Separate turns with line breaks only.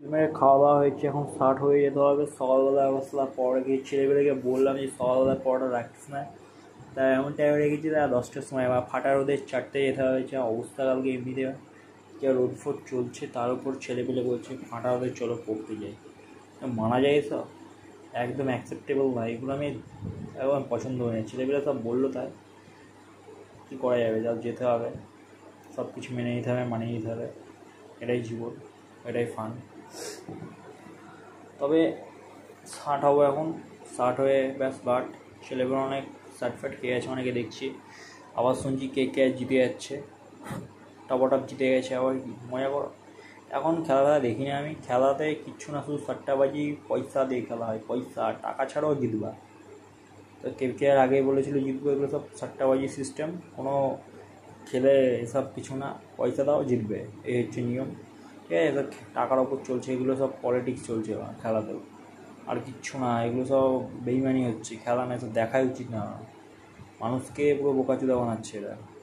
মেরে খাওয়া দাওয়া হয়েছে, এখন স্টার্ট হয়ে যেতে হবে। সকালবেলা অবস্থা পরে গিয়ে ছেলেবেলেকে বললাম যে সকালবেলা পরোটা রাখিস না, তাই এমন টাইমে রেখেছি তারা 10টার সময়, আবার ফাটা রোদের 4টে যেতে হয়েছে। অবস্থা কালকে এমনিতে যা রোদ ফোদ চলছে, তার উপর ছেলেপেলে বলছে ফাটা রোদের চলো পড়তে যাই। মানা যায় এসব? একদম অ্যাকসেপ্টেবল না, এগুলো আমি একদম পছন্দ করি না। ছেলেপেলে সব বললো তাই কী করা যাবে, যা যেতে হবে, সব কিছু মেনে নিতে হবে, মানিয়ে নিতে হবে। এটাই জীবন, এটাই ফান। তবে স্টার্ট হবো এখন, স্টার্ট হয়ে ব্যাস বাট। ছেলেগুলো অনেক শার্ট ফাট খেয়ে আছে, অনেকে দেখছি। আবার শুনছি কে জিতে যাচ্ছে, টপ জিতে গেছে। আবার মজা করো। এখন খেলাধুলা দেখি না আমি, খেলাতে কিচ্ছু না, শুধু সাট্টাবাজি, পয়সা দিয়ে খেলা হয়। পয়সা, টাকা ছাড়াও জিতবা। তো KKR আগে বলেছিল জিতবো, এগুলো সব সাট্টাবাজি সিস্টেম, কোনো খেলে এসব কিছু না। পয়সা দাও জিতবে, এই হচ্ছে নিয়ম। ঠিক আছে, এসব টাকার ওপর চলছে, এগুলো সব পলিটিক্স চলছে খেলাতেও, আর কিচ্ছু না। এগুলো সব বেইমানি হচ্ছে, খেলা না, এসব দেখাই উচিত না। মানুষকে পুরো বোকাচোদা বানাচ্ছে এরা।